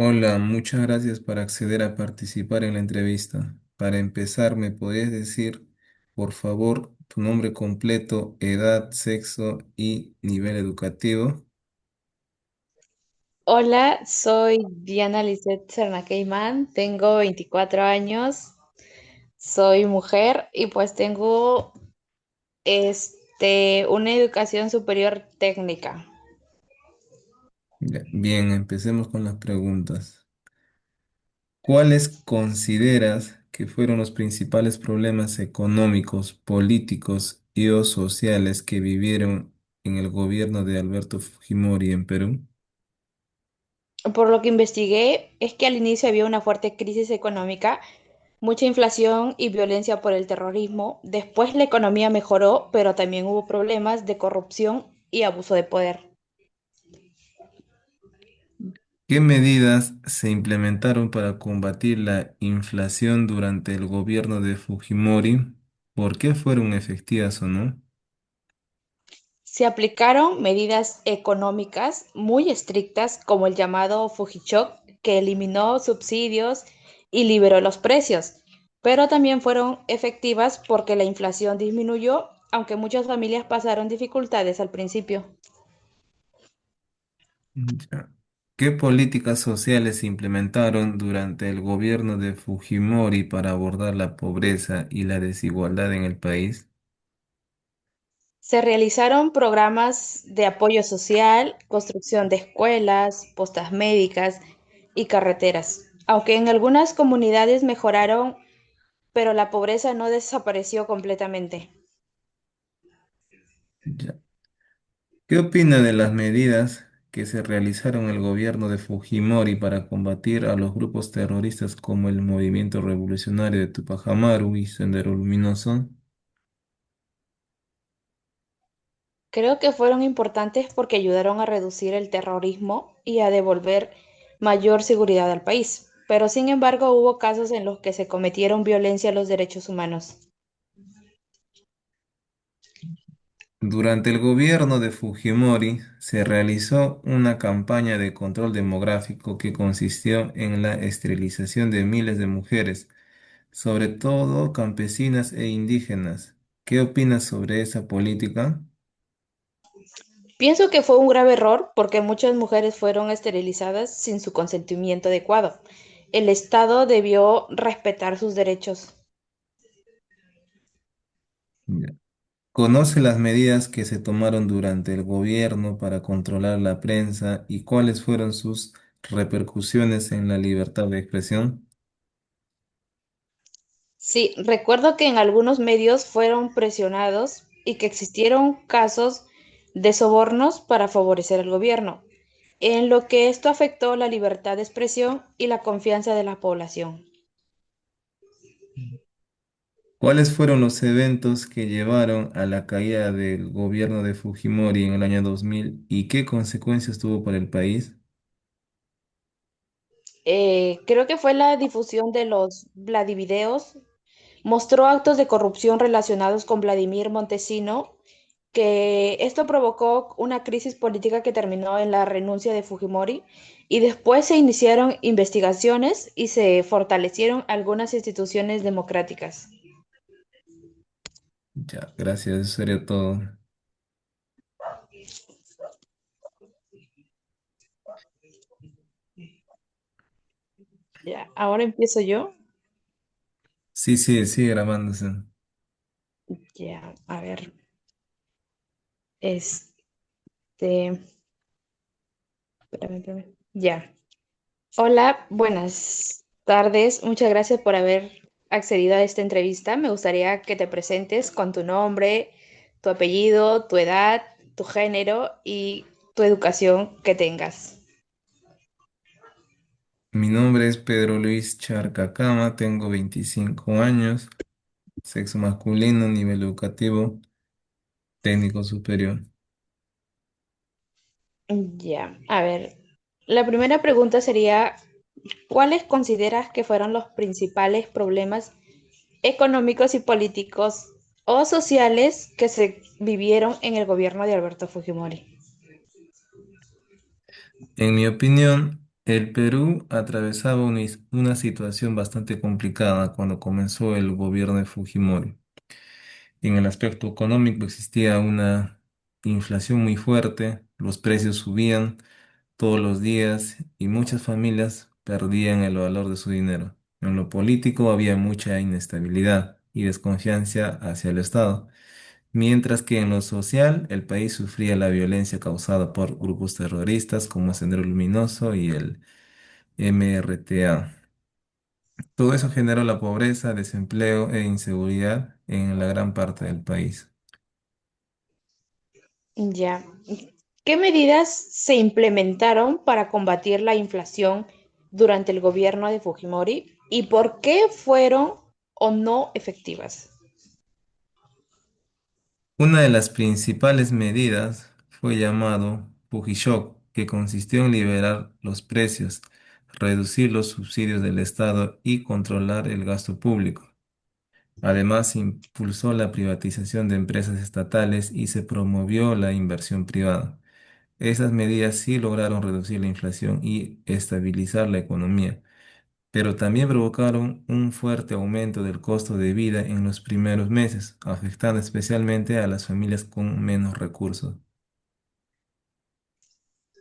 Hola, muchas gracias por acceder a participar en la entrevista. Para empezar, ¿me podrías decir, por favor, tu nombre completo, edad, sexo y nivel educativo? Hola, soy Diana Lisette Sernaqueimán, tengo 24 años, soy mujer y pues tengo una educación superior técnica. Ya, bien, empecemos con las preguntas. ¿Cuáles consideras que fueron los principales problemas económicos, políticos y o sociales que vivieron en el gobierno de Alberto Fujimori en Perú? Por lo que investigué es que al inicio había una fuerte crisis económica, mucha inflación y violencia por el terrorismo. Después la economía mejoró, pero también hubo problemas de corrupción y abuso de poder. ¿Qué medidas se implementaron para combatir la inflación durante el gobierno de Fujimori? ¿Por qué fueron efectivas o no? Se aplicaron medidas económicas muy estrictas como el llamado Fujichok, que eliminó subsidios y liberó los precios, pero también fueron efectivas porque la inflación disminuyó, aunque muchas familias pasaron dificultades al principio. Ya. ¿Qué políticas sociales se implementaron durante el gobierno de Fujimori para abordar la pobreza y la desigualdad en el país? Se realizaron programas de apoyo social, construcción de escuelas, postas médicas y carreteras, aunque en algunas comunidades mejoraron, pero la pobreza no desapareció completamente. Ya. ¿Qué opina de las medidas que se realizaron en el gobierno de Fujimori para combatir a los grupos terroristas como el Movimiento Revolucionario de Tupac Amaru y Sendero Luminoso? Creo que fueron importantes porque ayudaron a reducir el terrorismo y a devolver mayor seguridad al país. Pero sin embargo hubo casos en los que se cometieron violencia a los derechos humanos. Durante el gobierno de Fujimori se realizó una campaña de control demográfico que consistió en la esterilización de miles de mujeres, sobre todo campesinas e indígenas. ¿Qué opinas sobre esa política? Pienso que fue un grave error porque muchas mujeres fueron esterilizadas sin su consentimiento adecuado. El Estado debió respetar sus derechos. Ya. ¿Conoce las medidas que se tomaron durante el gobierno para controlar la prensa y cuáles fueron sus repercusiones en la libertad de expresión? Sí, recuerdo que en algunos medios fueron presionados y que existieron casos de sobornos para favorecer al gobierno, en lo que esto afectó la libertad de expresión y la confianza de la población. ¿Cuáles fueron los eventos que llevaron a la caída del gobierno de Fujimori en el año 2000 y qué consecuencias tuvo para el país? Creo que fue la difusión de los Vladivideos, mostró actos de corrupción relacionados con Vladimir Montesino, que esto provocó una crisis política que terminó en la renuncia de Fujimori y después se iniciaron investigaciones y se fortalecieron algunas instituciones democráticas. Ya, gracias, eso sería todo. Ya, ahora empiezo yo. Sí, sí, sigue grabándose. Ya, a ver, este, espérame. Ya. Hola, buenas tardes. Muchas gracias por haber accedido a esta entrevista. Me gustaría que te presentes con tu nombre, tu apellido, tu edad, tu género y tu educación que tengas. Mi nombre es Pedro Luis Charcacama, tengo 25 años, sexo masculino, nivel educativo, técnico superior. Ya, a ver, la primera pregunta sería, ¿cuáles consideras que fueron los principales problemas económicos y políticos o sociales que se vivieron en el gobierno de Alberto Fujimori? En mi opinión, El Perú atravesaba una situación bastante complicada cuando comenzó el gobierno de Fujimori. En el aspecto económico existía una inflación muy fuerte, los precios subían todos los días y muchas familias perdían el valor de su dinero. En lo político había mucha inestabilidad y desconfianza hacia el Estado, mientras que en lo social el país sufría la violencia causada por grupos terroristas como Sendero Luminoso y el MRTA. Todo eso generó la pobreza, desempleo e inseguridad en la gran parte del país. Ya. ¿Qué medidas se implementaron para combatir la inflación durante el gobierno de Fujimori y por qué fueron o no efectivas? Una de las principales medidas fue llamado Fujishock, que consistió en liberar los precios, reducir los subsidios del Estado y controlar el gasto público. Además, se impulsó la privatización de empresas estatales y se promovió la inversión privada. Esas medidas sí lograron reducir la inflación y estabilizar la economía, pero también provocaron un fuerte aumento del costo de vida en los primeros meses, afectando especialmente a las familias con menos recursos.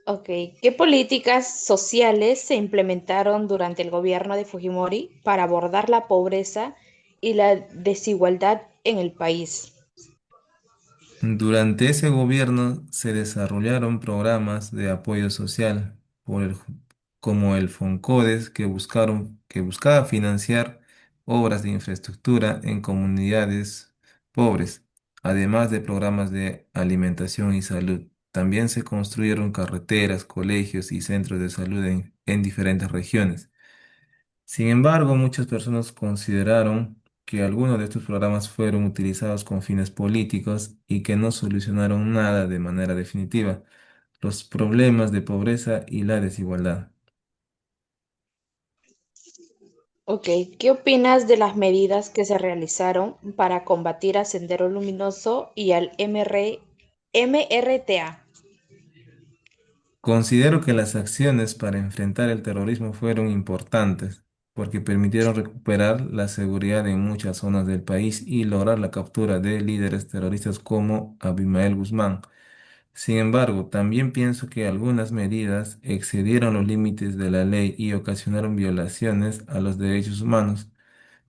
Ok, ¿qué políticas sociales se implementaron durante el gobierno de Fujimori para abordar la pobreza y la desigualdad en el país? Durante ese gobierno se desarrollaron programas de apoyo social como el FONCODES que buscaba financiar obras de infraestructura en comunidades pobres, además de programas de alimentación y salud. También se construyeron carreteras, colegios y centros de salud en diferentes regiones. Sin embargo, muchas personas consideraron que algunos de estos programas fueron utilizados con fines políticos y que no solucionaron nada de manera definitiva, los problemas de pobreza y la desigualdad. Ok, ¿qué opinas de las medidas que se realizaron para combatir a Sendero Luminoso y al MRTA? Considero que las acciones para enfrentar el terrorismo fueron importantes porque permitieron recuperar la seguridad en muchas zonas del país y lograr la captura de líderes terroristas como Abimael Guzmán. Sin embargo, también pienso que algunas medidas excedieron los límites de la ley y ocasionaron violaciones a los derechos humanos.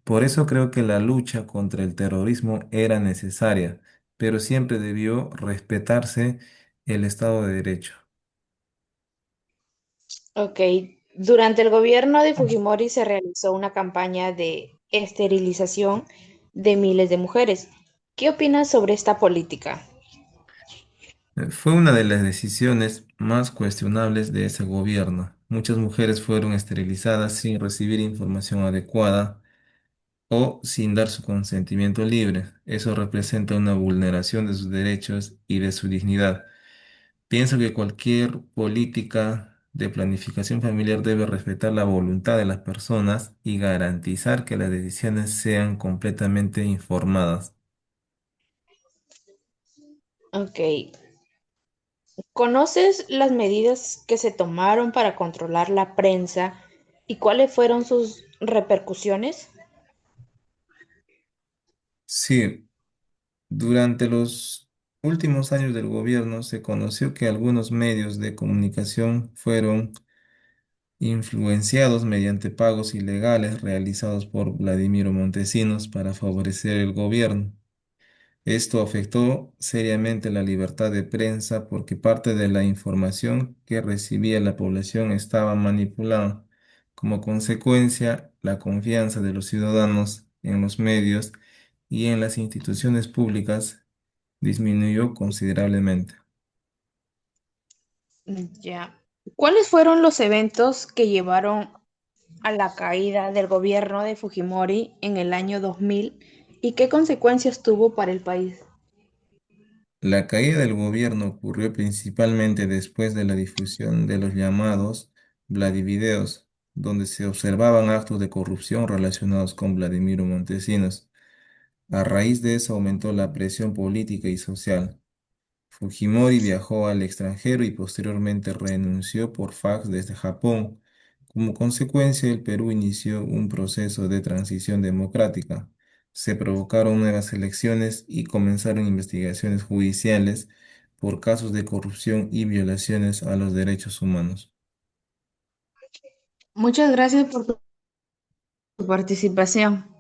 Por eso creo que la lucha contra el terrorismo era necesaria, pero siempre debió respetarse el Estado de Derecho. Ok, durante el gobierno de Fujimori se realizó una campaña de esterilización de miles de mujeres. ¿Qué opinas sobre esta política? Fue una de las decisiones más cuestionables de ese gobierno. Muchas mujeres fueron esterilizadas sin recibir información adecuada o sin dar su consentimiento libre. Eso representa una vulneración de sus derechos y de su dignidad. Pienso que cualquier política de planificación familiar debe respetar la voluntad de las personas y garantizar que las decisiones sean completamente informadas. Ok, ¿conoces las medidas que se tomaron para controlar la prensa y cuáles fueron sus repercusiones? Sí, durante los últimos años del gobierno se conoció que algunos medios de comunicación fueron influenciados mediante pagos ilegales realizados por Vladimiro Montesinos para favorecer el gobierno. Esto afectó seriamente la libertad de prensa porque parte de la información que recibía la población estaba manipulada. Como consecuencia, la confianza de los ciudadanos en los medios y en las instituciones públicas disminuyó considerablemente. Ya. ¿Cuáles fueron los eventos que llevaron a la caída del gobierno de Fujimori en el año 2000 y qué consecuencias tuvo para el país? La caída del gobierno ocurrió principalmente después de la difusión de los llamados Vladivideos, donde se observaban actos de corrupción relacionados con Vladimiro Montesinos. A raíz de eso aumentó la presión política y social. Fujimori viajó al extranjero y posteriormente renunció por fax desde Japón. Como consecuencia, el Perú inició un proceso de transición democrática. Se provocaron nuevas elecciones y comenzaron investigaciones judiciales por casos de corrupción y violaciones a los derechos humanos. Muchas gracias por tu participación.